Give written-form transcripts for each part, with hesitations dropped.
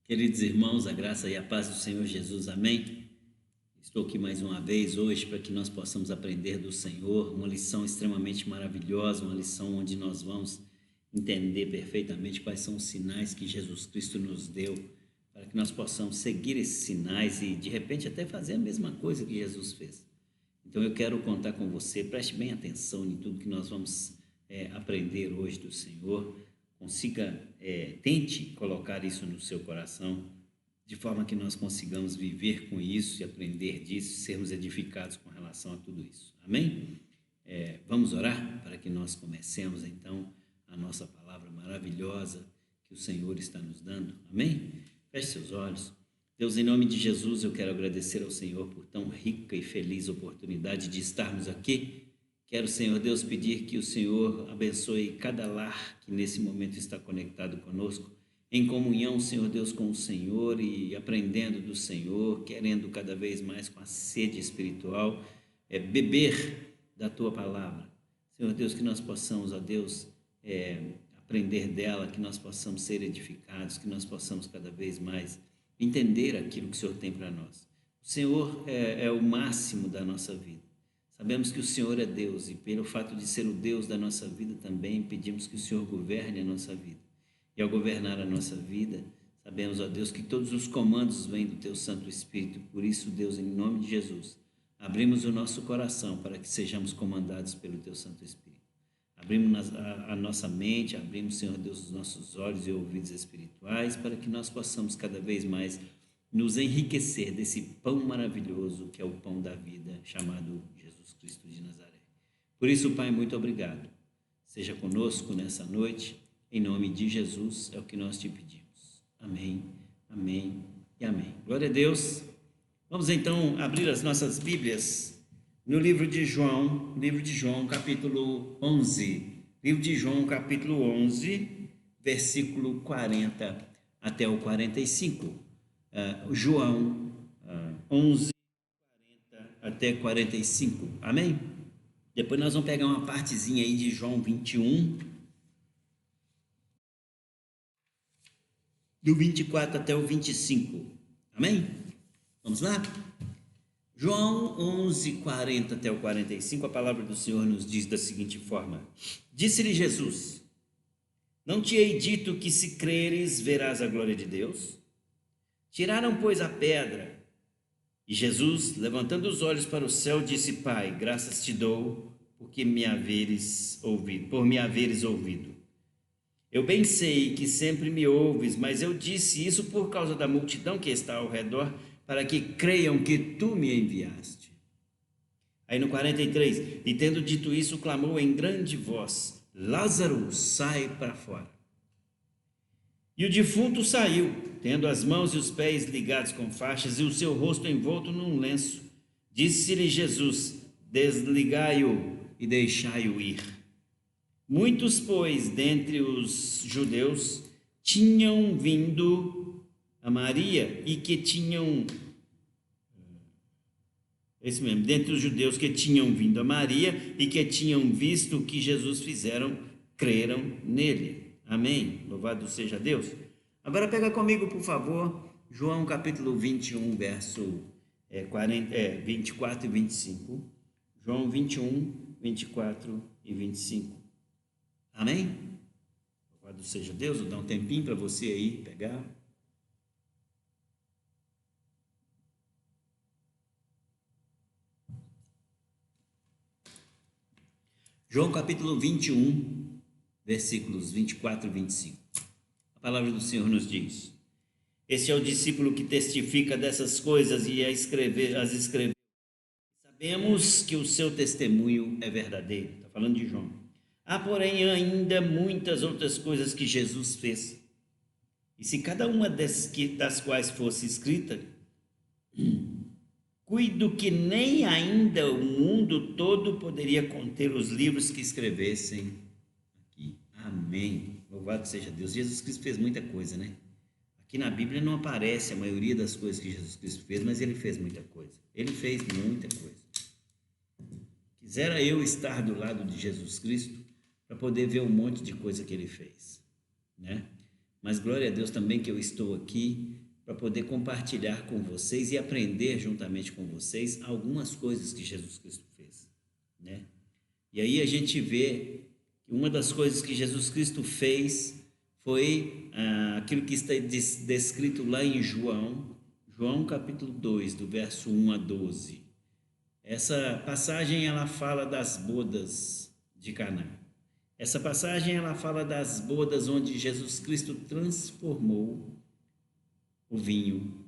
Queridos irmãos, a graça e a paz do Senhor Jesus, amém? Estou aqui mais uma vez hoje para que nós possamos aprender do Senhor, uma lição extremamente maravilhosa, uma lição onde nós vamos entender perfeitamente quais são os sinais que Jesus Cristo nos deu, para que nós possamos seguir esses sinais e de repente até fazer a mesma coisa que Jesus fez. Então eu quero contar com você, preste bem atenção em tudo que nós vamos aprender hoje do Senhor, tente colocar isso no seu coração, de forma que nós consigamos viver com isso e aprender disso, sermos edificados com relação a tudo isso. Amém? Vamos orar para que nós comecemos então a nossa palavra maravilhosa que o Senhor está nos dando. Amém? Feche seus olhos. Deus, em nome de Jesus, eu quero agradecer ao Senhor por tão rica e feliz oportunidade de estarmos aqui. Quero, Senhor Deus, pedir que o Senhor abençoe cada lar que nesse momento está conectado conosco, em comunhão, Senhor Deus, com o Senhor e aprendendo do Senhor, querendo cada vez mais com a sede espiritual, beber da Tua palavra. Senhor Deus, que nós possamos, ó Deus, aprender dela, que nós possamos ser edificados, que nós possamos cada vez mais entender aquilo que o Senhor tem para nós. O Senhor é o máximo da nossa vida. Sabemos que o Senhor é Deus e pelo fato de ser o Deus da nossa vida também pedimos que o Senhor governe a nossa vida. E ao governar a nossa vida, sabemos, ó Deus, que todos os comandos vêm do Teu Santo Espírito. Por isso, Deus, em nome de Jesus, abrimos o nosso coração para que sejamos comandados pelo Teu Santo Espírito. Abrimos a nossa mente, abrimos, Senhor Deus, os nossos olhos e ouvidos espirituais para que nós possamos cada vez mais nos enriquecer desse pão maravilhoso que é o pão da vida, chamado Jesus Cristo de Nazaré. Por isso, Pai, muito obrigado. Seja conosco nessa noite, em nome de Jesus, é o que nós te pedimos. Amém, amém e amém. Glória a Deus. Vamos então abrir as nossas Bíblias no livro de João, capítulo 11. Livro de João, capítulo 11, versículo 40 até o 45. João 11, 40 até 45. Amém? Depois nós vamos pegar uma partezinha aí de João 21, do 24 até o 25. Amém? Vamos lá? João 11, 40 até o 45, a palavra do Senhor nos diz da seguinte forma: Disse-lhe Jesus: Não te hei dito que se creres verás a glória de Deus? Tiraram, pois, a pedra. E Jesus, levantando os olhos para o céu, disse: Pai, graças te dou por me haveres ouvido. Eu bem sei que sempre me ouves, mas eu disse isso por causa da multidão que está ao redor, para que creiam que tu me enviaste. Aí no 43, e tendo dito isso, clamou em grande voz: Lázaro, sai para fora. E o defunto saiu, tendo as mãos e os pés ligados com faixas e o seu rosto envolto num lenço. Disse-lhe Jesus: Desligai-o e deixai-o ir. Muitos, pois, dentre os judeus tinham vindo a Maria e que tinham... dentre os judeus que tinham vindo a Maria e que tinham visto o que Jesus fizeram, creram nele. Amém? Louvado seja Deus. Agora pega comigo, por favor, João capítulo 21, verso 24 e 25. João 21, 24 e 25. Amém? Louvado seja Deus. Vou dar um tempinho para você aí pegar. João capítulo 21, versículos 24 e 25. A palavra do Senhor nos diz: Este é o discípulo que testifica dessas coisas e as escreveu. Sabemos que o seu testemunho é verdadeiro. Está falando de João. Há, porém, ainda muitas outras coisas que Jesus fez. E se cada uma das quais fosse escrita, cuido que nem ainda o mundo todo poderia conter os livros que escrevessem aqui. Amém. Louvado seja Deus. Jesus Cristo fez muita coisa, né? Aqui na Bíblia não aparece a maioria das coisas que Jesus Cristo fez, mas ele fez muita coisa. Ele fez muita coisa. Quisera eu estar do lado de Jesus Cristo para poder ver um monte de coisa que ele fez, né? mas glória a Deus também que eu estou aqui para poder compartilhar com vocês e aprender juntamente com vocês algumas coisas que Jesus Cristo fez, né? E aí a gente vê que uma das coisas que Jesus Cristo fez foi aquilo que está descrito lá em João capítulo 2, do verso 1 a 12. Essa passagem ela fala das bodas de Caná. Essa passagem ela fala das bodas onde Jesus Cristo transformou o vinho,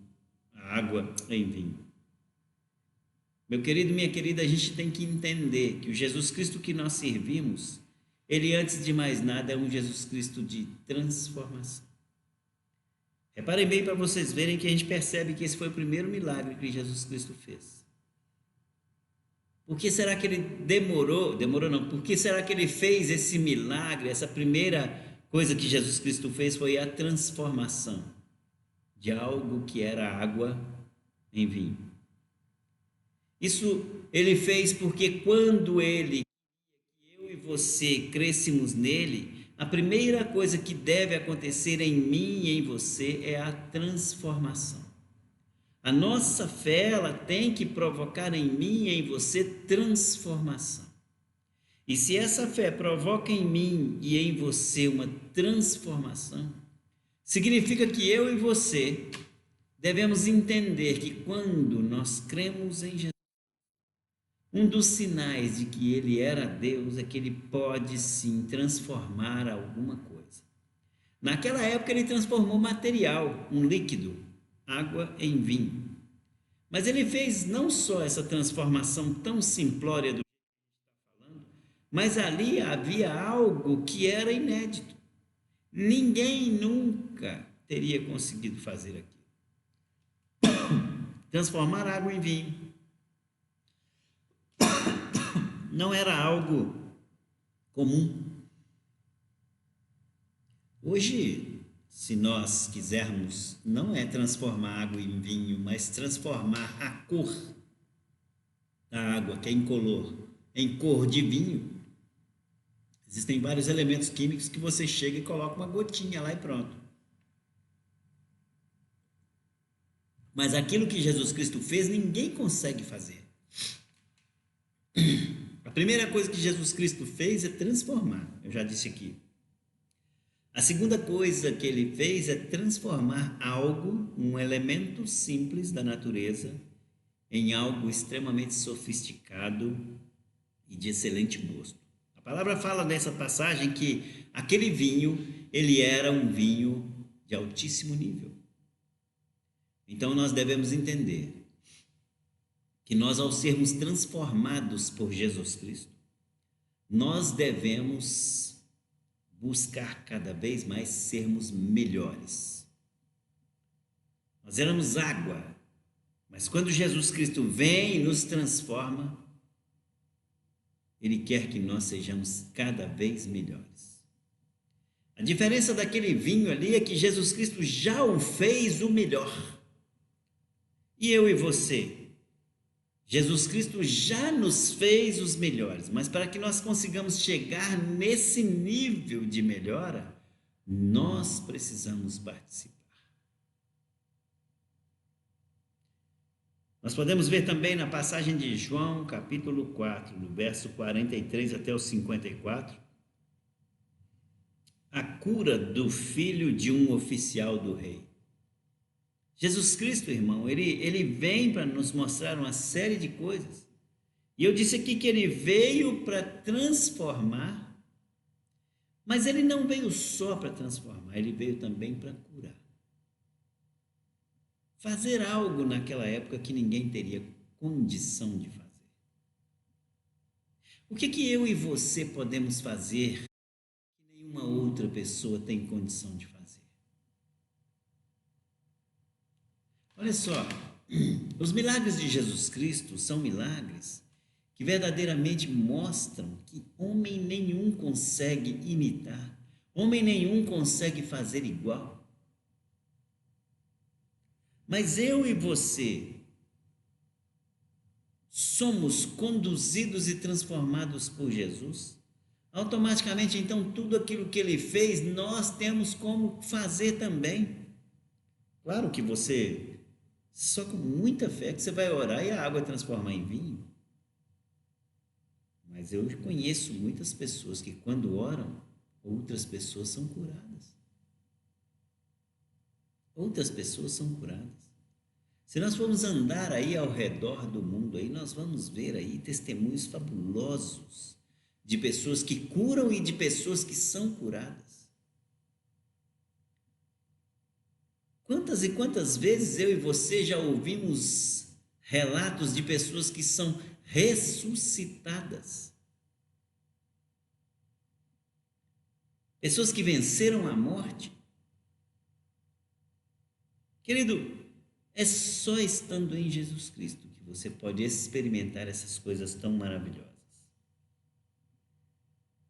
a água em vinho. Meu querido, minha querida, a gente tem que entender que o Jesus Cristo que nós servimos, ele antes de mais nada é um Jesus Cristo de transformação. Reparem bem para vocês verem que a gente percebe que esse foi o primeiro milagre que Jesus Cristo fez. Por que será que ele demorou não, por que será que ele fez esse milagre? Essa primeira coisa que Jesus Cristo fez foi a transformação de algo que era água em vinho. Isso ele fez porque quando eu e você crescemos nele, a primeira coisa que deve acontecer em mim e em você é a transformação. A nossa fé, ela tem que provocar em mim e em você transformação. E se essa fé provoca em mim e em você uma transformação, significa que eu e você devemos entender que quando nós cremos em Jesus, um dos sinais de que ele era Deus é que ele pode sim transformar alguma coisa. Naquela época ele transformou material, um líquido, água em vinho. Mas ele fez não só essa transformação tão simplória do que está falando, mas ali havia algo que era inédito. Ninguém nunca teria conseguido fazer aquilo. Transformar água em vinho. Não era algo comum. Hoje, se nós quisermos, não é transformar água em vinho, mas transformar a cor da água, que é incolor, em cor de vinho. Existem vários elementos químicos que você chega e coloca uma gotinha lá e pronto. Mas aquilo que Jesus Cristo fez, ninguém consegue fazer. A primeira coisa que Jesus Cristo fez é transformar, eu já disse aqui. A segunda coisa que ele fez é transformar algo, um elemento simples da natureza, em algo extremamente sofisticado e de excelente gosto. A palavra fala nessa passagem que aquele vinho, ele era um vinho de altíssimo nível. Então nós devemos entender que nós, ao sermos transformados por Jesus Cristo, nós devemos buscar cada vez mais sermos melhores. Nós éramos água, mas quando Jesus Cristo vem e nos transforma, Ele quer que nós sejamos cada vez melhores. A diferença daquele vinho ali é que Jesus Cristo já o fez o melhor. E eu e você? Jesus Cristo já nos fez os melhores, mas para que nós consigamos chegar nesse nível de melhora, nós precisamos participar. Nós podemos ver também na passagem de João, capítulo 4, do verso 43 até o 54, a cura do filho de um oficial do rei. Jesus Cristo, irmão, ele vem para nos mostrar uma série de coisas. E eu disse aqui que ele veio para transformar, mas ele não veio só para transformar, ele veio também para curar. Fazer algo naquela época que ninguém teria condição de fazer. O que eu e você podemos fazer que nenhuma outra pessoa tem condição de fazer? Olha só, os milagres de Jesus Cristo são milagres que verdadeiramente mostram que homem nenhum consegue imitar, homem nenhum consegue fazer igual. Mas eu e você somos conduzidos e transformados por Jesus automaticamente, então, tudo aquilo que ele fez, nós temos como fazer também. Claro que você, só com muita fé, que você vai orar e a água transformar em vinho. Mas eu conheço muitas pessoas que, quando oram, outras pessoas são curadas. Outras pessoas são curadas. Se nós formos andar aí ao redor do mundo, aí nós vamos ver aí testemunhos fabulosos de pessoas que curam e de pessoas que são curadas. Quantas e quantas vezes eu e você já ouvimos relatos de pessoas que são ressuscitadas? Pessoas que venceram a morte. Querido, é só estando em Jesus Cristo que você pode experimentar essas coisas tão maravilhosas.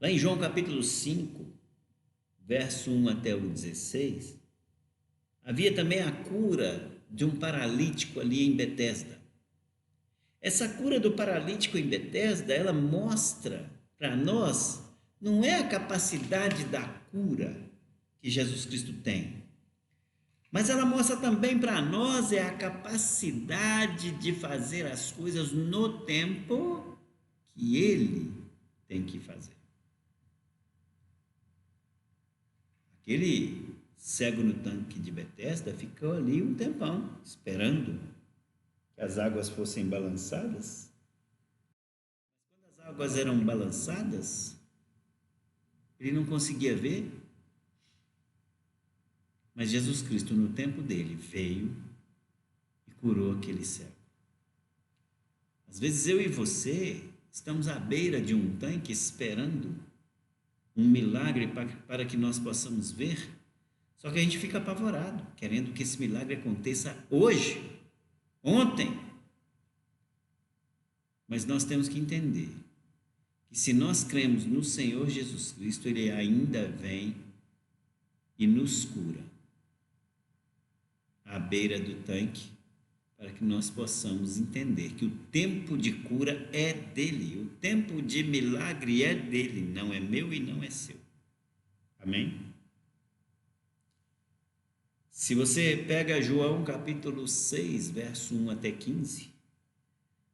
Lá em João capítulo 5, verso 1 até o 16, havia também a cura de um paralítico ali em Betesda. Essa cura do paralítico em Betesda, ela mostra para nós, não é a capacidade da cura que Jesus Cristo tem, mas ela mostra também para nós a capacidade de fazer as coisas no tempo que Ele tem que fazer. Aquele cego no tanque de Betesda ficou ali um tempão, esperando que as águas fossem balançadas. Quando as águas eram balançadas, ele não conseguia ver. Mas Jesus Cristo, no tempo dele, veio e curou aquele cego. Às vezes eu e você estamos à beira de um tanque esperando um milagre para que nós possamos ver, só que a gente fica apavorado, querendo que esse milagre aconteça hoje, ontem. Mas nós temos que entender que se nós cremos no Senhor Jesus Cristo, Ele ainda vem e nos cura à beira do tanque, para que nós possamos entender que o tempo de cura é dele, o tempo de milagre é dele, não é meu e não é seu. Amém? Se você pega João capítulo 6, verso 1 até 15,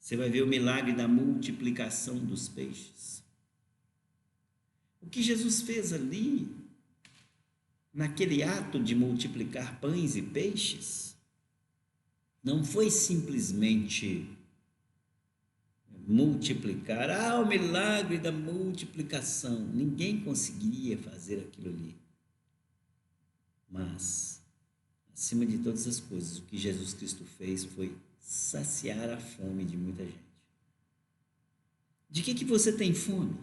você vai ver o milagre da multiplicação dos peixes. O que Jesus fez ali, naquele ato de multiplicar pães e peixes, não foi simplesmente multiplicar, o milagre da multiplicação. Ninguém conseguiria fazer aquilo ali. Mas, acima de todas as coisas, o que Jesus Cristo fez foi saciar a fome de muita gente. De que você tem fome?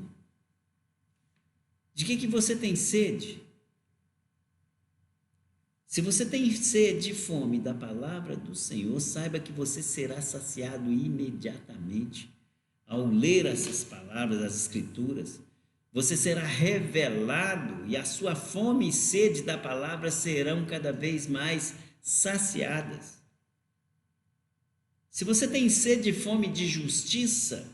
De que você tem sede? Se você tem sede e fome da palavra do Senhor, saiba que você será saciado imediatamente ao ler essas palavras, as Escrituras. Você será revelado e a sua fome e sede da palavra serão cada vez mais saciadas. Se você tem sede e fome de justiça,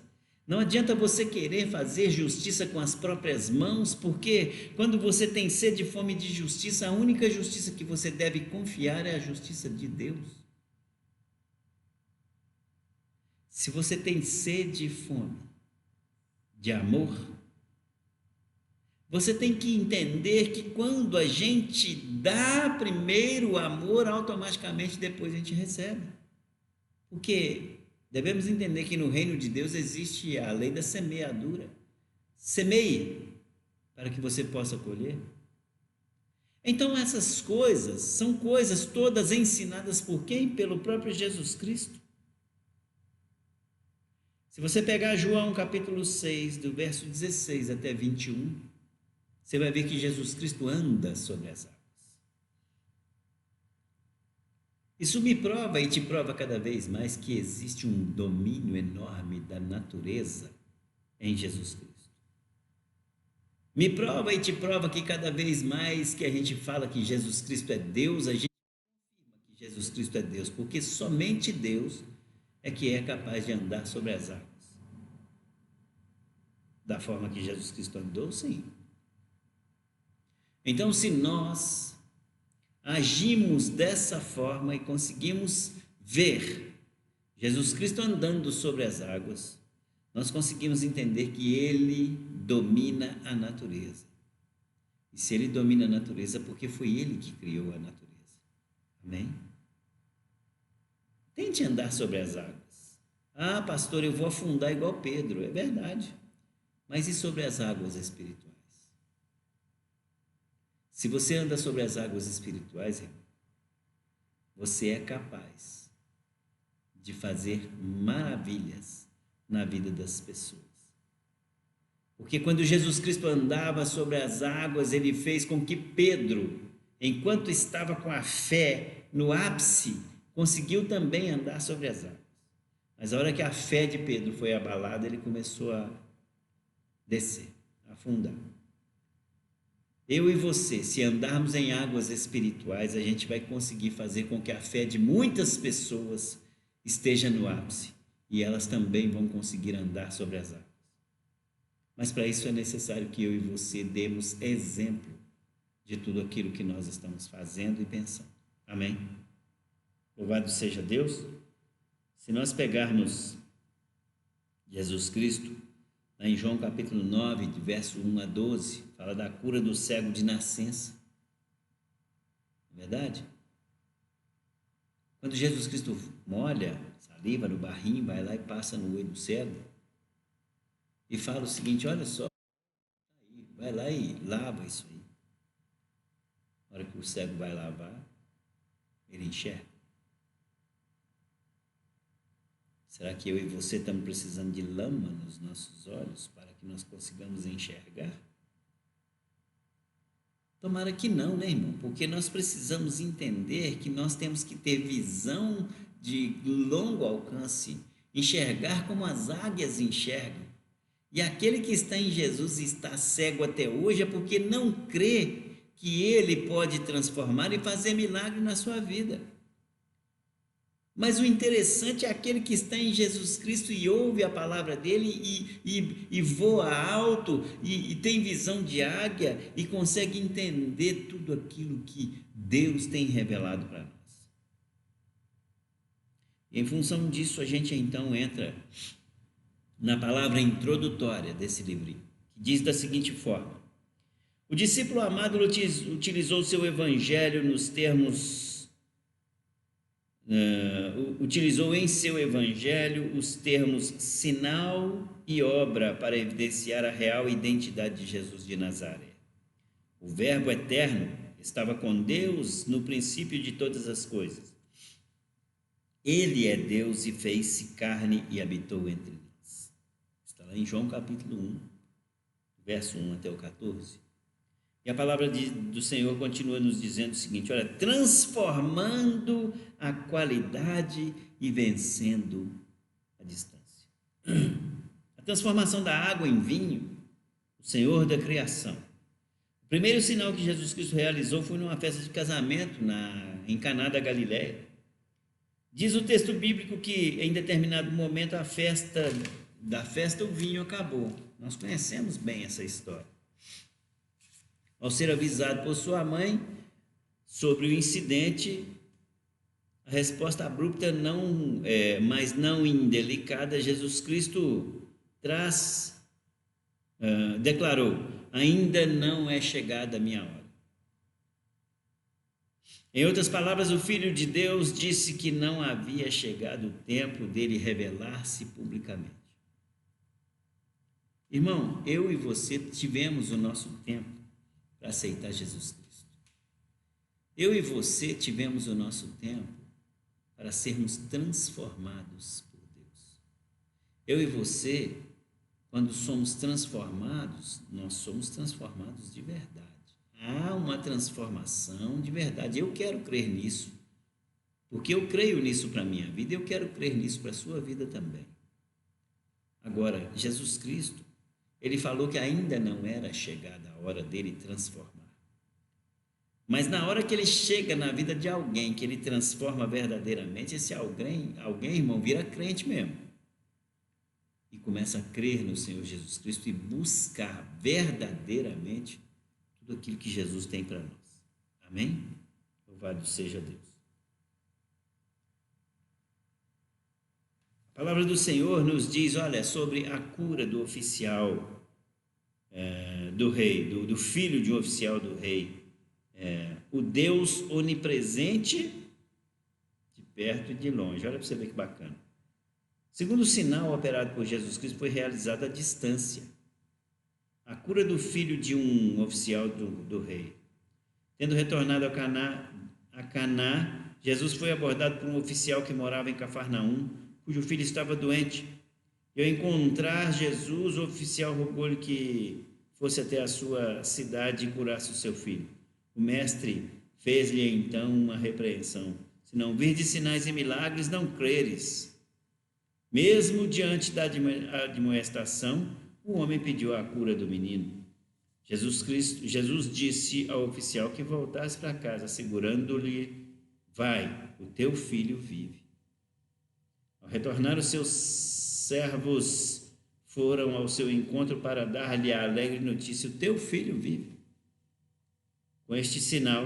não adianta você querer fazer justiça com as próprias mãos, porque quando você tem sede e fome de justiça, a única justiça que você deve confiar é a justiça de Deus. Se você tem sede e fome de amor, você tem que entender que quando a gente dá primeiro o amor, automaticamente depois a gente recebe. Porque devemos entender que no reino de Deus existe a lei da semeadura. Semeie para que você possa colher. Então essas coisas são coisas todas ensinadas por quem? Pelo próprio Jesus Cristo. Se você pegar João capítulo 6, do verso 16 até 21, você vai ver que Jesus Cristo anda sobre as águas. Isso me prova e te prova cada vez mais que existe um domínio enorme da natureza em Jesus Cristo. Me prova e te prova que cada vez mais que a gente fala que Jesus Cristo é Deus, a gente afirma que Jesus Cristo é Deus, porque somente Deus é que é capaz de andar sobre as águas. da forma que Jesus Cristo andou? Sim. Então, se nós agimos dessa forma e conseguimos ver Jesus Cristo andando sobre as águas, nós conseguimos entender que Ele domina a natureza. E se Ele domina a natureza, porque foi Ele que criou a natureza. Amém? Tente andar sobre as águas. Ah, pastor, eu vou afundar igual Pedro. É verdade. Mas e sobre as águas espirituais? Se você anda sobre as águas espirituais, irmão, você é capaz de fazer maravilhas na vida das pessoas. Porque quando Jesus Cristo andava sobre as águas, ele fez com que Pedro, enquanto estava com a fé no ápice, conseguiu também andar sobre as águas. Mas a hora que a fé de Pedro foi abalada, ele começou a descer, a afundar. Eu e você, se andarmos em águas espirituais, a gente vai conseguir fazer com que a fé de muitas pessoas esteja no ápice e elas também vão conseguir andar sobre as águas. Mas para isso é necessário que eu e você demos exemplo de tudo aquilo que nós estamos fazendo e pensando. Amém? Louvado seja Deus. Se nós pegarmos Jesus Cristo, em João capítulo 9, de verso 1 a 12, fala da cura do cego de nascença. Não é verdade? Quando Jesus Cristo molha saliva no barrinho, vai lá e passa no olho do cego e fala o seguinte: olha só, vai lá e lava isso aí. Na hora que o cego vai lavar, ele enxerga. Será que eu e você estamos precisando de lama nos nossos olhos para que nós consigamos enxergar? Tomara que não, né, irmão? Porque nós precisamos entender que nós temos que ter visão de longo alcance, enxergar como as águias enxergam. E aquele que está em Jesus e está cego até hoje é porque não crê que Ele pode transformar e fazer milagre na sua vida. Mas o interessante é aquele que está em Jesus Cristo e ouve a palavra dele e voa alto e tem visão de águia e consegue entender tudo aquilo que Deus tem revelado para nós. E em função disso, a gente então entra na palavra introdutória desse livrinho, que diz da seguinte forma: o discípulo amado utilizou seu evangelho nos termos utilizou em seu evangelho os termos sinal e obra para evidenciar a real identidade de Jesus de Nazaré. O Verbo eterno estava com Deus no princípio de todas as coisas. Ele é Deus e fez-se carne e habitou entre nós. Está lá em João capítulo 1, verso 1 até o 14. E a palavra do Senhor continua nos dizendo o seguinte: olha, transformando a qualidade e vencendo a distância. A transformação da água em vinho, o Senhor da criação. O primeiro sinal que Jesus Cristo realizou foi numa festa de casamento em Caná da Galileia. Diz o texto bíblico que em determinado momento da festa o vinho acabou. Nós conhecemos bem essa história. Ao ser avisado por sua mãe sobre o incidente, a resposta abrupta, mas não indelicada, Jesus Cristo declarou: ainda não é chegada a minha hora. Em outras palavras, o Filho de Deus disse que não havia chegado o tempo dele revelar-se publicamente. Irmão, eu e você tivemos o nosso tempo para aceitar Jesus Cristo. Eu e você tivemos o nosso tempo para sermos transformados por Deus. Eu e você, quando somos transformados, nós somos transformados de verdade. Há uma transformação de verdade. Eu quero crer nisso, porque eu creio nisso para a minha vida e eu quero crer nisso para a sua vida também. Agora, Jesus Cristo, Ele falou que ainda não era chegada a hora dele transformar. Mas na hora que ele chega na vida de alguém, que ele transforma verdadeiramente, esse alguém, irmão, vira crente mesmo. e começa a crer no Senhor Jesus Cristo e buscar verdadeiramente tudo aquilo que Jesus tem para nós. Amém? Louvado seja Deus. A palavra do Senhor nos diz, olha, sobre a cura do oficial do rei, do filho de um oficial do rei. O Deus onipresente de perto e de longe. Olha para você ver que bacana. Segundo sinal operado por Jesus Cristo foi realizado à distância. A cura do filho de um oficial do rei. Tendo retornado a Caná, Jesus foi abordado por um oficial que morava em Cafarnaum, cujo filho estava doente. E ao encontrar Jesus, o oficial rogou-lhe que fosse até a sua cidade e curasse o seu filho. O mestre fez-lhe então uma repreensão: se não virdes sinais e milagres, não creres. Mesmo diante da admoestação, o homem pediu a cura do menino. Jesus disse ao oficial que voltasse para casa, assegurando-lhe: vai, o teu filho vive. Ao retornar, os seus servos foram ao seu encontro para dar-lhe a alegre notícia: o teu filho vive. Com este sinal,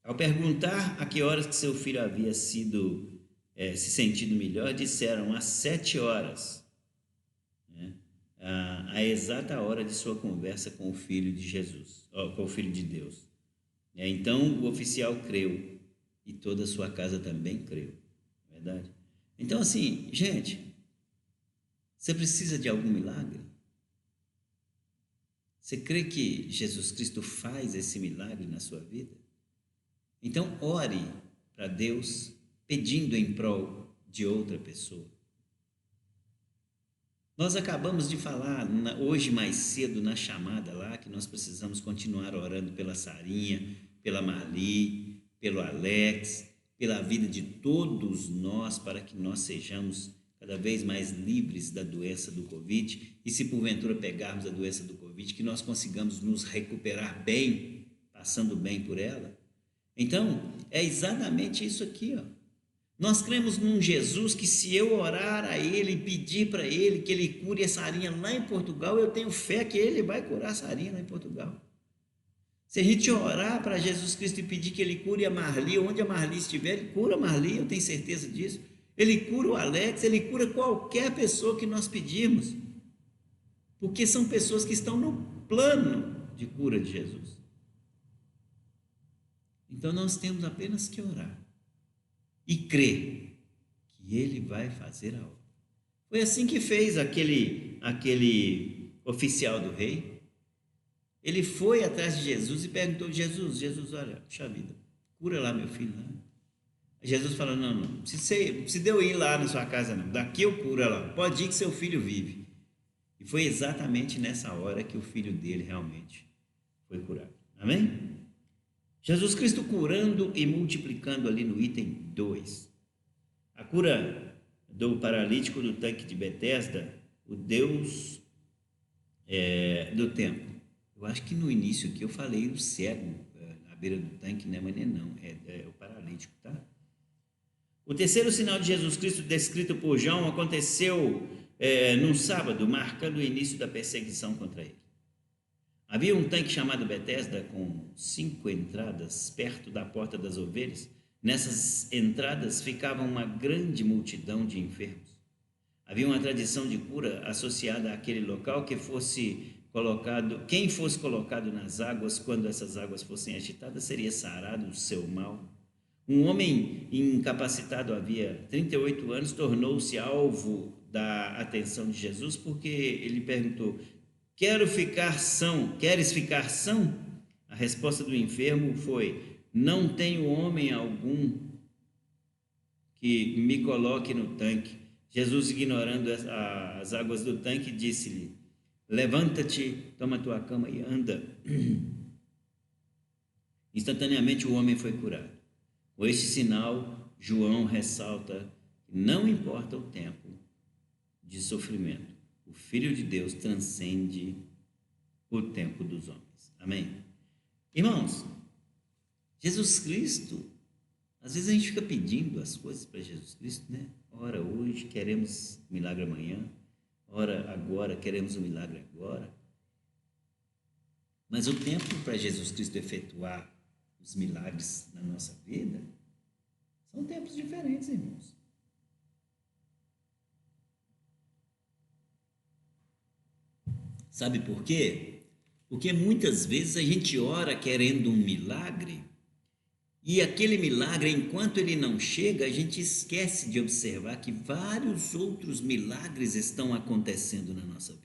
ao perguntar a que horas que seu filho havia sido se sentido melhor, disseram às 7 horas, né? A exata hora de sua conversa com o filho de Jesus, com o filho de Deus. Então o oficial creu e toda a sua casa também creu, não é verdade? Então, assim, gente, você precisa de algum milagre? Você crê que Jesus Cristo faz esse milagre na sua vida? Então, ore para Deus pedindo em prol de outra pessoa. Nós acabamos de falar hoje mais cedo na chamada lá que nós precisamos continuar orando pela Sarinha, pela Marli, pelo Alex, pela vida de todos nós, para que nós sejamos cada vez mais livres da doença do Covid, e se porventura pegarmos a doença do Covid, que nós consigamos nos recuperar bem, passando bem por ela. Então, é exatamente isso aqui, ó. Nós cremos num Jesus que, se eu orar a Ele e pedir para Ele que Ele cure a Sarinha lá em Portugal, eu tenho fé que Ele vai curar a Sarinha lá em Portugal. Se a gente orar para Jesus Cristo e pedir que Ele cure a Marli, onde a Marli estiver, Ele cura a Marli, eu tenho certeza disso. Ele cura o Alex, Ele cura qualquer pessoa que nós pedirmos, porque são pessoas que estão no plano de cura de Jesus. Então nós temos apenas que orar e crer que Ele vai fazer a obra. Foi assim que fez aquele oficial do rei. Ele foi atrás de Jesus e perguntou: Jesus, olha, puxa vida, cura lá meu filho, né? Jesus falou: não precisa de eu ir lá na sua casa, não, daqui eu curo ela, pode ir que seu filho vive. E foi exatamente nessa hora que o filho dele realmente foi curado. Amém? Jesus Cristo curando e multiplicando ali no item 2. A cura do paralítico do tanque de Betesda, o Deus do templo. Eu acho que no início aqui eu falei o cego à beira do tanque, né? Mas não, é o paralítico, tá? O terceiro sinal de Jesus Cristo descrito por João aconteceu num sábado, marcando o início da perseguição contra ele. Havia um tanque chamado Betesda com 5 entradas perto da porta das ovelhas. Nessas entradas ficava uma grande multidão de enfermos. Havia uma tradição de cura associada àquele local que quem fosse colocado nas águas, quando essas águas fossem agitadas, seria sarado do seu mal. Um homem incapacitado havia 38 anos tornou-se alvo da atenção de Jesus porque ele perguntou: queres ficar são? A resposta do enfermo foi: não tenho homem algum que me coloque no tanque. Jesus, ignorando as águas do tanque, disse-lhe: levanta-te, toma tua cama e anda. Instantaneamente o homem foi curado. Com este sinal, João ressalta que não importa o tempo de sofrimento, o Filho de Deus transcende o tempo dos homens. Amém? Irmãos, Jesus Cristo, Às vezes a gente fica pedindo as coisas para Jesus Cristo, né? Ora, hoje queremos milagre amanhã, ora, agora queremos um milagre agora. Mas o tempo para Jesus Cristo efetuar os milagres na nossa vida são tempos diferentes, irmãos. Sabe por quê? Porque muitas vezes a gente ora querendo um milagre e aquele milagre, enquanto ele não chega, a gente esquece de observar que vários outros milagres estão acontecendo na nossa vida.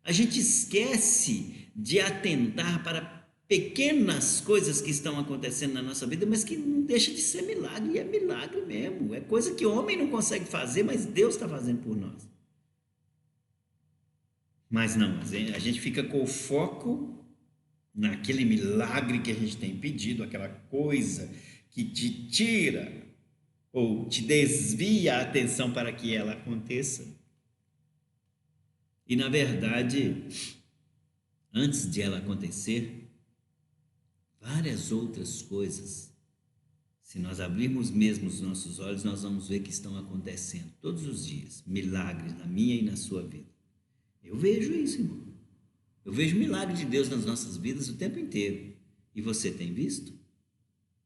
A gente esquece de atentar para pequenas coisas que estão acontecendo na nossa vida, mas que não deixa de ser milagre, e é milagre mesmo. É coisa que o homem não consegue fazer, mas Deus está fazendo por nós. Mas não, a gente fica com o foco naquele milagre que a gente tem pedido, aquela coisa que te tira ou te desvia a atenção para que ela aconteça. E na verdade, antes de ela acontecer, várias outras coisas, se nós abrirmos mesmo os nossos olhos, nós vamos ver que estão acontecendo todos os dias, milagres na minha e na sua vida. Eu vejo isso, irmão. Eu vejo o milagre de Deus nas nossas vidas o tempo inteiro. E você tem visto?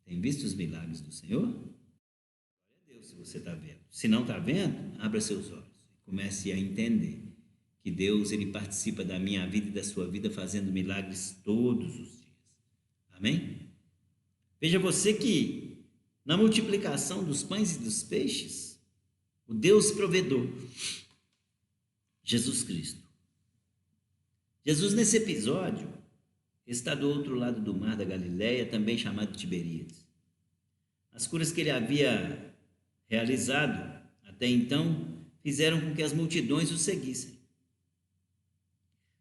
Tem visto os milagres do Senhor? Glória a Deus se você está vendo. Se não está vendo, abra seus olhos e comece a entender que Deus, ele participa da minha vida e da sua vida fazendo milagres todos os dias. Amém? Veja você que na multiplicação dos pães e dos peixes, o Deus provedor, Jesus Cristo. Jesus, nesse episódio, está do outro lado do mar da Galileia, também chamado de Tiberíades. As curas que ele havia realizado até então fizeram com que as multidões o seguissem.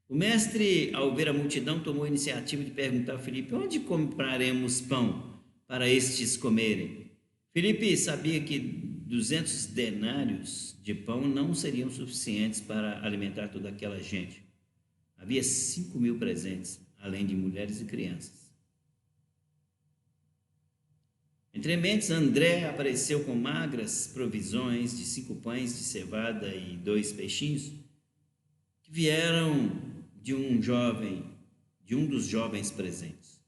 O mestre, ao ver a multidão, tomou a iniciativa de perguntar a Filipe: onde compraremos pão para estes comerem? Filipe sabia que 200 denários de pão não seriam suficientes para alimentar toda aquela gente. Havia 5.000 presentes, além de mulheres e crianças. Entre mentes, André apareceu com magras provisões de 5 pães de cevada e 2 peixinhos, que vieram de um dos jovens presentes.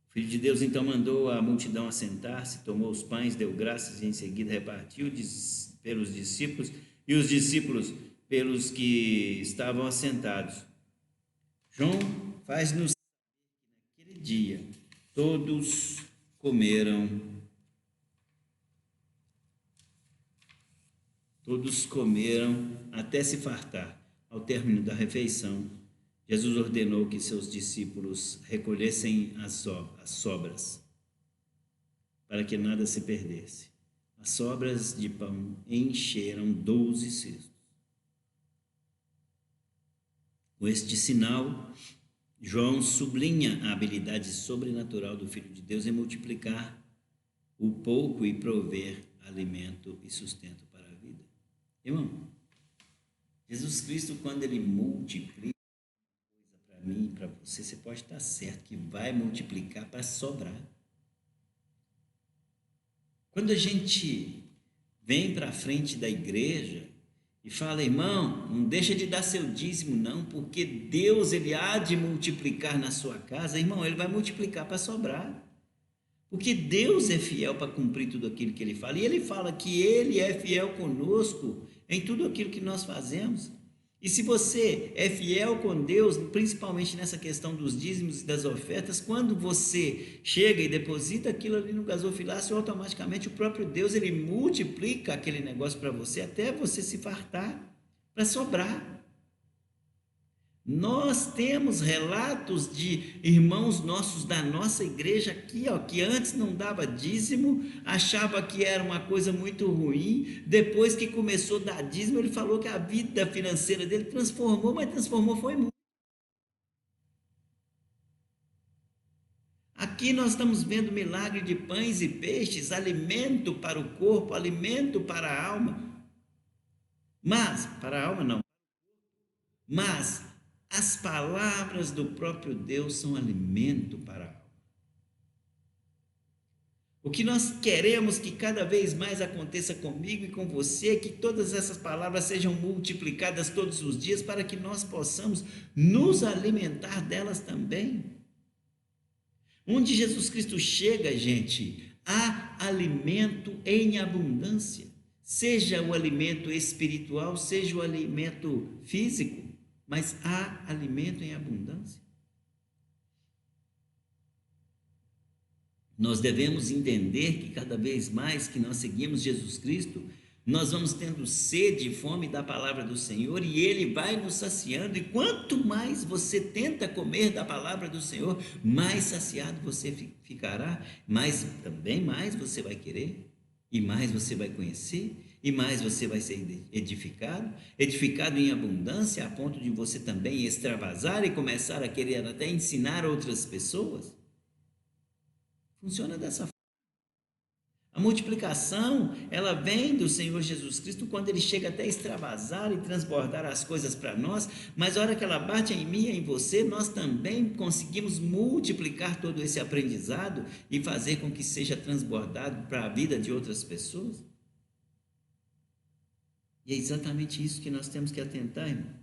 O Filho de Deus então mandou a multidão assentar-se, tomou os pães, deu graças e em seguida repartiu pelos discípulos, e os discípulos pelos que estavam assentados. João faz-nos que naquele dia todos comeram até se fartar. Ao término da refeição, Jesus ordenou que seus discípulos recolhessem as sobras, para que nada se perdesse. As sobras de pão encheram 12 cestos. Com este sinal, João sublinha a habilidade sobrenatural do Filho de Deus em multiplicar o pouco e prover alimento e sustento para a vida. Irmão, Jesus Cristo, quando ele multiplica coisa para mim e para você, você pode estar certo que vai multiplicar para sobrar. Quando a gente vem para a frente da igreja e fala: irmão, não deixa de dar seu dízimo não, porque Deus, ele há de multiplicar na sua casa. Irmão, ele vai multiplicar para sobrar, porque Deus é fiel para cumprir tudo aquilo que ele fala, e ele fala que ele é fiel conosco em tudo aquilo que nós fazemos. E se você é fiel com Deus, principalmente nessa questão dos dízimos e das ofertas, quando você chega e deposita aquilo ali no gasofilácio, automaticamente o próprio Deus, ele multiplica aquele negócio para você até você se fartar, para sobrar. Nós temos relatos de irmãos nossos da nossa igreja aqui, que antes não dava dízimo, achava que era uma coisa muito ruim. Depois que começou a dar dízimo, ele falou que a vida financeira dele transformou, mas transformou foi muito. Aqui nós estamos vendo milagre de pães e peixes, alimento para o corpo, alimento para a alma. Mas, para a alma não. Mas as palavras do próprio Deus são alimento para a alma. O que nós queremos que cada vez mais aconteça comigo e com você, é que todas essas palavras sejam multiplicadas todos os dias para que nós possamos nos alimentar delas também. Onde Jesus Cristo chega, gente, há alimento em abundância. Seja o alimento espiritual, seja o alimento físico, mas há alimento em abundância. Nós devemos entender que cada vez mais que nós seguimos Jesus Cristo, nós vamos tendo sede e fome da palavra do Senhor e Ele vai nos saciando. E quanto mais você tenta comer da palavra do Senhor, mais saciado você ficará, também mais você vai querer, e mais você vai conhecer, e mais você vai ser edificado, edificado em abundância, a ponto de você também extravasar e começar a querer até ensinar outras pessoas. Funciona dessa forma. A multiplicação, ela vem do Senhor Jesus Cristo quando Ele chega até extravasar e transbordar as coisas para nós, mas a hora que ela bate em mim e em você, nós também conseguimos multiplicar todo esse aprendizado e fazer com que seja transbordado para a vida de outras pessoas. E é exatamente isso que nós temos que atentar, irmão.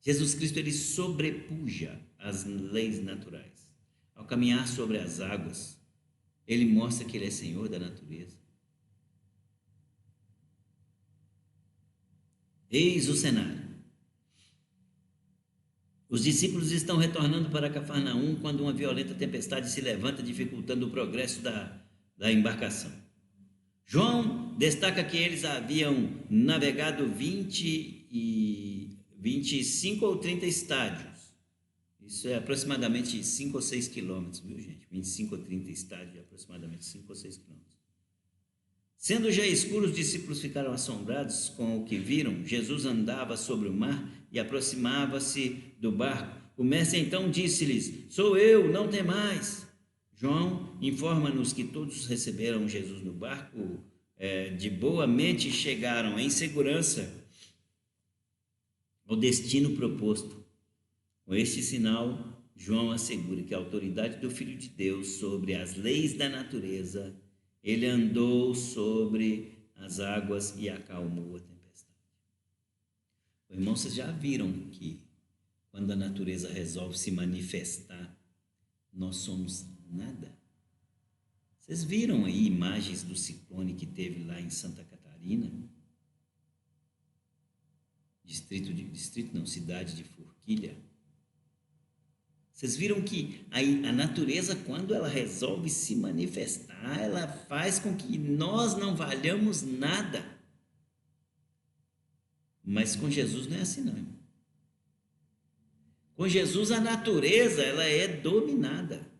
Jesus Cristo, Ele sobrepuja as leis naturais. Ao caminhar sobre as águas, Ele mostra que Ele é Senhor da natureza. Eis o cenário. Os discípulos estão retornando para Cafarnaum quando uma violenta tempestade se levanta, dificultando o progresso da embarcação. João destaca que eles haviam navegado 25 ou 30 estádios. Isso é aproximadamente 5 ou 6 quilômetros, viu, gente? 25 ou 30 estádios, aproximadamente 5 ou 6 quilômetros. Sendo já escuro, os discípulos ficaram assombrados com o que viram. Jesus andava sobre o mar e aproximava-se do barco. O mestre então disse-lhes: Sou eu, não temais. João informa-nos que todos receberam Jesus no barco de boa mente e chegaram em segurança ao destino proposto. Com este sinal, João assegura que a autoridade do Filho de Deus sobre as leis da natureza, ele andou sobre as águas e acalmou a tempestade. Irmãos, vocês já viram que quando a natureza resolve se manifestar, nós somos nada? Vocês viram aí imagens do ciclone que teve lá em Santa Catarina? Cidade de Forquilha. Vocês viram que a natureza, quando ela resolve se manifestar, ela faz com que nós não valhamos nada. Mas com Jesus não é assim, não. Com Jesus a natureza, ela é dominada.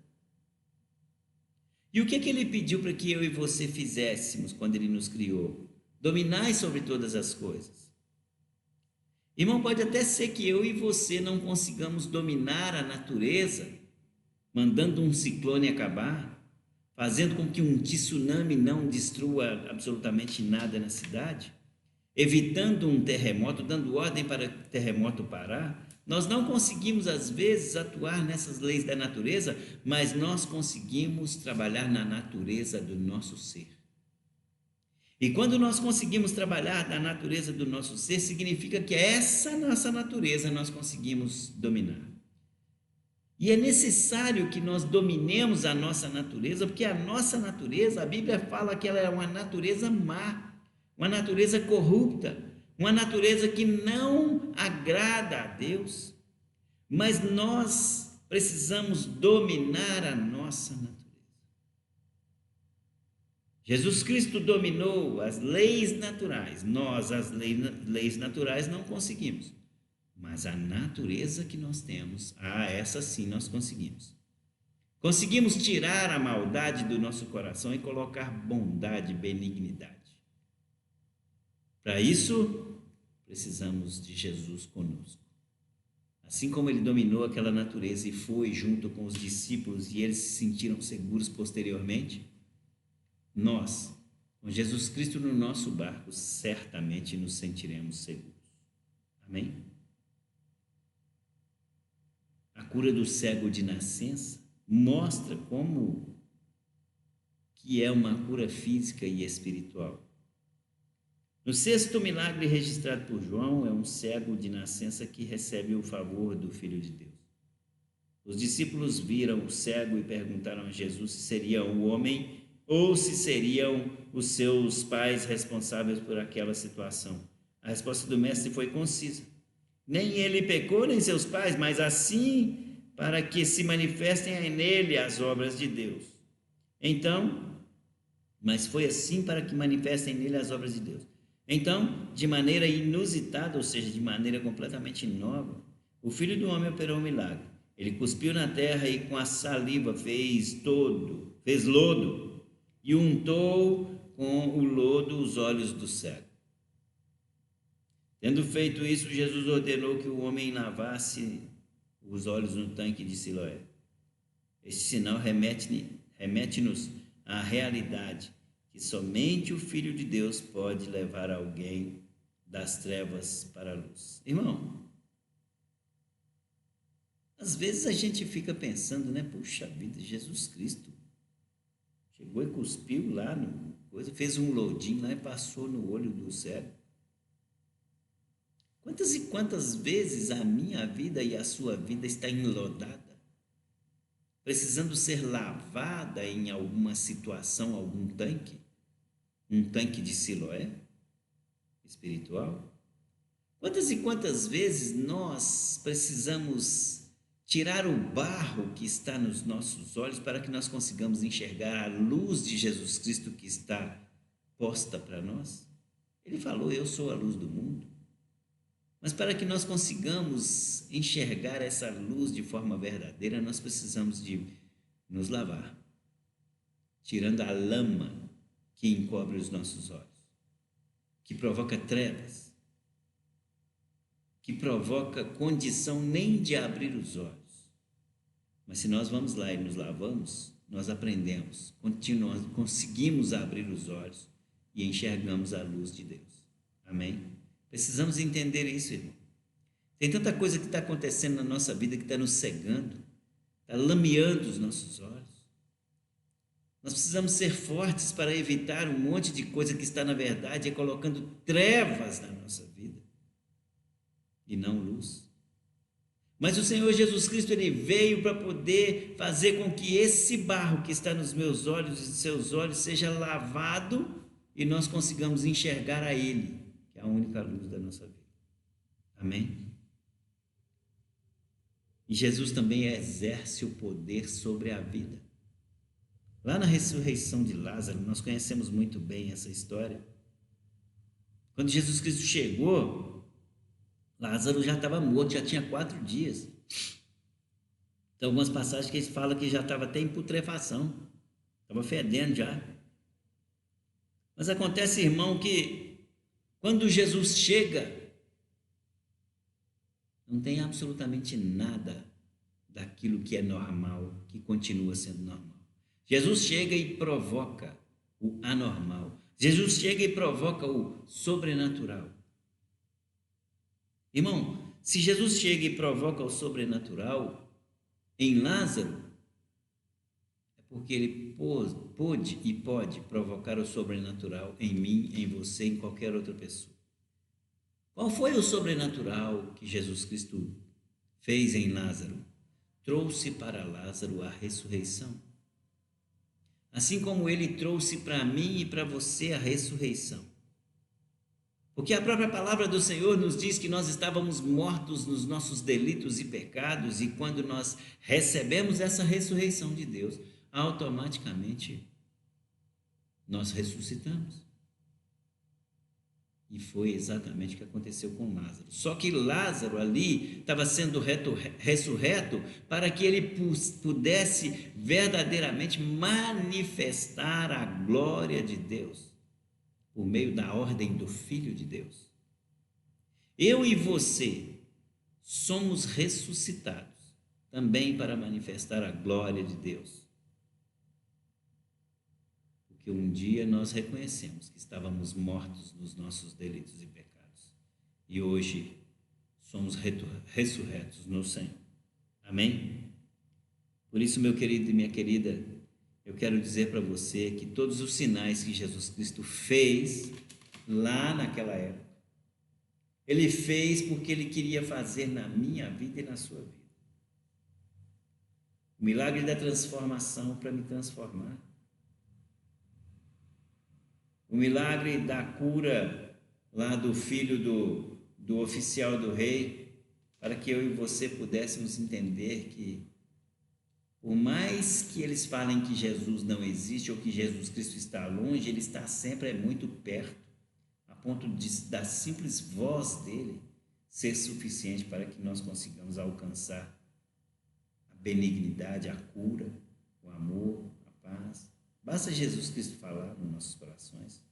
E o que Ele pediu para que eu e você fizéssemos quando Ele nos criou? Dominai sobre todas as coisas. Irmão, pode até ser que eu e você não consigamos dominar a natureza, mandando um ciclone acabar, fazendo com que um tsunami não destrua absolutamente nada na cidade, evitando um terremoto, dando ordem para o terremoto parar. Nós não conseguimos, às vezes, atuar nessas leis da natureza, mas nós conseguimos trabalhar na natureza do nosso ser. E quando nós conseguimos trabalhar na natureza do nosso ser, significa que essa nossa natureza nós conseguimos dominar. E é necessário que nós dominemos a nossa natureza, porque a nossa natureza, a Bíblia fala que ela é uma natureza má, uma natureza corrupta, uma natureza que não agrada a Deus. Mas nós precisamos dominar a nossa natureza. Jesus Cristo dominou as leis naturais. Nós, as leis naturais, não conseguimos. Mas a natureza que nós temos, essa sim nós conseguimos. Conseguimos tirar a maldade do nosso coração e colocar bondade e benignidade. Para isso, precisamos de Jesus conosco. Assim como Ele dominou aquela natureza e foi junto com os discípulos e eles se sentiram seguros posteriormente, nós, com Jesus Cristo no nosso barco, certamente nos sentiremos seguros. Amém? A cura do cego de nascença mostra como que é uma cura física e espiritual. No sexto milagre registrado por João, é um cego de nascença que recebe o favor do Filho de Deus. Os discípulos viram o cego e perguntaram a Jesus se seria o homem ou se seriam os seus pais responsáveis por aquela situação. A resposta do mestre foi concisa: nem ele pecou, nem seus pais, mas assim para que se manifestem nele as obras de Deus. Mas foi assim para que manifestem nele as obras de Deus. Então, de maneira inusitada, ou seja, de maneira completamente nova, o Filho do Homem operou um milagre. Ele cuspiu na terra e com a saliva fez lodo e untou com o lodo os olhos do cego. Tendo feito isso, Jesus ordenou que o homem lavasse os olhos no tanque de Siloé. Este sinal remete-nos à realidade que somente o Filho de Deus pode levar alguém das trevas para a luz. Irmão, às vezes a gente fica pensando, né? Puxa vida, Jesus Cristo chegou e cuspiu lá no coisa, fez um lodinho lá e passou no olho do cego. Quantas e quantas vezes a minha vida e a sua vida está enlodada, precisando ser lavada em alguma situação, algum tanque, um tanque de Siloé espiritual? Quantas e quantas vezes nós precisamos tirar o barro que está nos nossos olhos para que nós consigamos enxergar a luz de Jesus Cristo que está posta para nós? Ele falou: eu sou a luz do mundo. Mas para que nós consigamos enxergar essa luz de forma verdadeira, nós precisamos de nos lavar, tirando a lama que encobre os nossos olhos, que provoca trevas, que provoca condição nem de abrir os olhos. Mas se nós vamos lá e nos lavamos, nós aprendemos, conseguimos abrir os olhos e enxergamos a luz de Deus. Amém? Precisamos entender isso, irmão. Tem tanta coisa que está acontecendo na nossa vida que está nos cegando, está lameando os nossos olhos. Nós precisamos ser fortes para evitar um monte de coisa que está, na verdade, colocando trevas na nossa vida e não luz. Mas o Senhor Jesus Cristo, Ele veio para poder fazer com que esse barro que está nos meus olhos e nos seus olhos seja lavado e nós consigamos enxergar a Ele, que é a única luz da nossa vida. Amém? E Jesus também exerce o poder sobre a vida. Lá na ressurreição de Lázaro, nós conhecemos muito bem essa história. Quando Jesus Cristo chegou, Lázaro já estava morto, já tinha 4 dias. Tem algumas passagens que ele fala que já estava até em putrefação, estava fedendo já. Mas acontece, irmão, que quando Jesus chega, não tem absolutamente nada daquilo que é normal, que continua sendo normal. Jesus chega e provoca o anormal. Jesus chega e provoca o sobrenatural. Irmão, se Jesus chega e provoca o sobrenatural em Lázaro, é porque ele pôde e pode provocar o sobrenatural em mim, em você, em qualquer outra pessoa. Qual foi o sobrenatural que Jesus Cristo fez em Lázaro? Trouxe para Lázaro a ressurreição. Assim como ele trouxe para mim e para você a ressurreição. Porque a própria palavra do Senhor nos diz que nós estávamos mortos nos nossos delitos e pecados, e quando nós recebemos essa ressurreição de Deus, automaticamente nós ressuscitamos. E foi exatamente o que aconteceu com Lázaro. Só que Lázaro ali estava sendo ressurreto para que ele pudesse verdadeiramente manifestar a glória de Deus por meio da ordem do Filho de Deus. Eu e você somos ressuscitados também para manifestar a glória de Deus. Porque um dia nós reconhecemos que estávamos mortos nos nossos delitos e pecados. E hoje somos ressurretos no Senhor. Amém? Por isso, meu querido e minha querida, eu quero dizer para você que todos os sinais que Jesus Cristo fez lá naquela época, Ele fez porque Ele queria fazer na minha vida e na sua vida. O milagre da transformação para me transformar. O milagre da cura lá do filho do oficial do rei, para que eu e você pudéssemos entender que, por mais que eles falem que Jesus não existe ou que Jesus Cristo está longe, Ele está sempre muito perto, a ponto da simples voz dEle ser suficiente para que nós consigamos alcançar a benignidade, a cura, o amor, a paz. Basta Jesus Cristo falar nos nossos corações.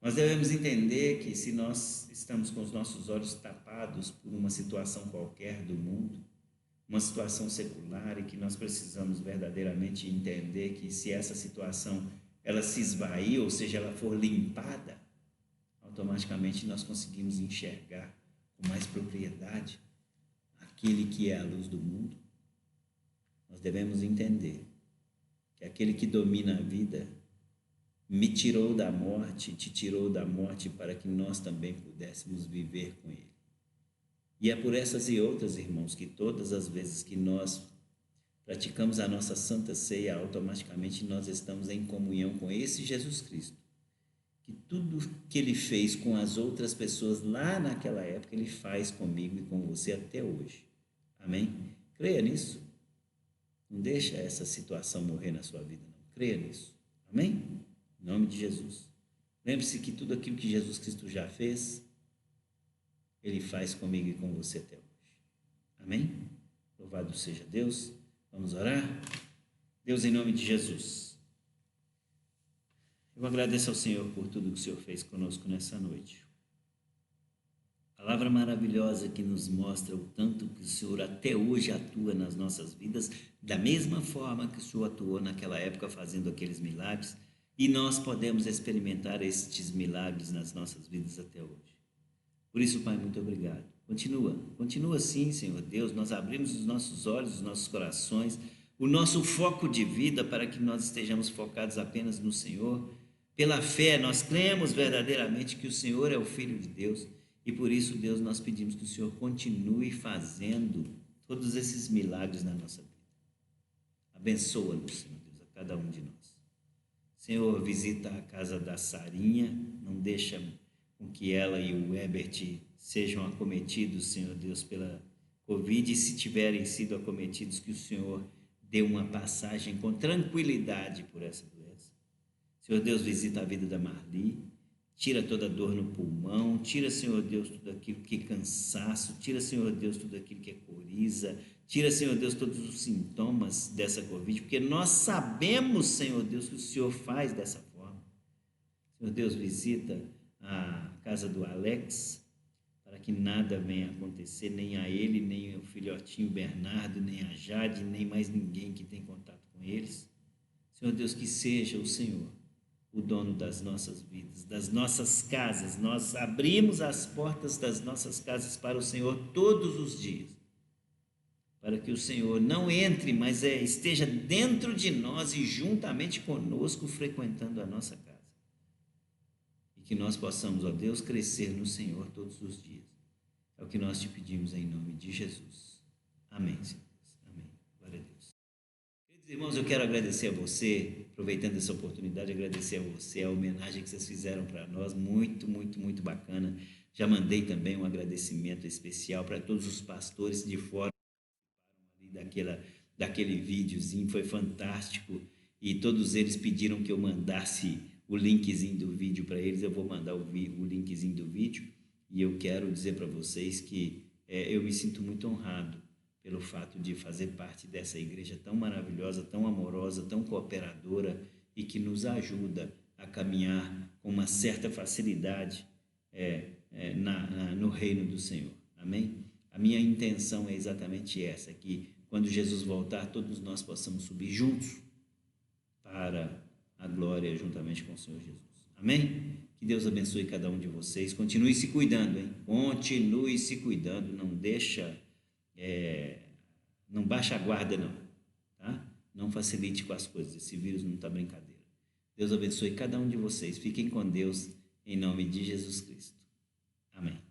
Nós devemos entender que se nós estamos com os nossos olhos tapados por uma situação qualquer do mundo, uma situação secular, e que nós precisamos verdadeiramente entender que se essa situação ela se esvair, ou seja, ela for limpada, automaticamente nós conseguimos enxergar com mais propriedade aquele que é a luz do mundo. Nós devemos entender que aquele que domina a vida me tirou da morte, te tirou da morte para que nós também pudéssemos viver com Ele. E é por essas e outras, irmãos, que todas as vezes que nós praticamos a nossa Santa Ceia, automaticamente nós estamos em comunhão com esse Jesus Cristo, que tudo que Ele fez com as outras pessoas lá naquela época, Ele faz comigo e com você até hoje. Amém? Creia nisso. Não deixa essa situação morrer na sua vida, não. Creia nisso. Amém? Em nome de Jesus. Lembre-se que tudo aquilo que Jesus Cristo já fez, Ele faz comigo e com você até hoje. Amém? Louvado seja Deus. Vamos orar? Deus, em nome de Jesus, eu agradeço ao Senhor por tudo que o Senhor fez conosco nessa noite. Palavra maravilhosa que nos mostra o tanto que o Senhor até hoje atua nas nossas vidas, da mesma forma que o Senhor atuou naquela época fazendo aqueles milagres, e nós podemos experimentar estes milagres nas nossas vidas até hoje. Por isso, Pai, muito obrigado. Continua assim, Senhor Deus, nós abrimos os nossos olhos, os nossos corações, o nosso foco de vida para que nós estejamos focados apenas no Senhor. Pela fé, nós cremos verdadeiramente que o Senhor é o Filho de Deus e por isso, Deus, nós pedimos que o Senhor continue fazendo todos esses milagres na nossa vida. Abençoa-nos, Senhor Deus, a cada um de nós. Senhor, visita a casa da Sarinha, não deixa com que ela e o Herbert sejam acometidos, Senhor Deus, pela Covid, e se tiverem sido acometidos, que o Senhor dê uma passagem com tranquilidade por essa doença. Senhor Deus, visita a vida da Marli, tira toda dor no pulmão, tira, Senhor Deus, tudo aquilo que é cansaço, tira, Senhor Deus, tudo aquilo que é coriza, tira, Senhor Deus, todos os sintomas dessa Covid, porque nós sabemos, Senhor Deus, que o Senhor faz dessa forma. Senhor Deus, visita a casa do Alex, para que nada venha acontecer, nem a ele, nem ao filhotinho Bernardo, nem a Jade, nem mais ninguém que tem contato com eles. Senhor Deus, que seja o Senhor o dono das nossas vidas, das nossas casas. Nós abrimos as portas das nossas casas para o Senhor todos os dias, para que o Senhor não entre, mas esteja dentro de nós e juntamente conosco frequentando a nossa casa. Que nós possamos, ó Deus, crescer no Senhor todos os dias. É o que nós te pedimos em nome de Jesus. Amém, Senhor. Amém. Glória a Deus. Queridos irmãos, eu quero agradecer a você, aproveitando essa oportunidade, agradecer a você a homenagem que vocês fizeram para nós, muito, muito, muito bacana. Já mandei também um agradecimento especial para todos os pastores de fora que participaram ali daquele videozinho, foi fantástico, e todos eles pediram que eu mandasse o linkzinho do vídeo para eles. Eu vou mandar o linkzinho do vídeo, e eu quero dizer para vocês que eu me sinto muito honrado pelo fato de fazer parte dessa igreja tão maravilhosa, tão amorosa, tão cooperadora e que nos ajuda a caminhar com uma certa facilidade no reino do Senhor. Amém? A minha intenção é exatamente essa, que quando Jesus voltar, todos nós possamos subir juntos para a glória juntamente com o Senhor Jesus. Amém? Que Deus abençoe cada um de vocês. Continue se cuidando, hein? Continue se cuidando. Não deixa, não baixa a guarda, não. Tá? Não facilite com as coisas. Esse vírus não está brincadeira. Deus abençoe cada um de vocês. Fiquem com Deus, em nome de Jesus Cristo. Amém.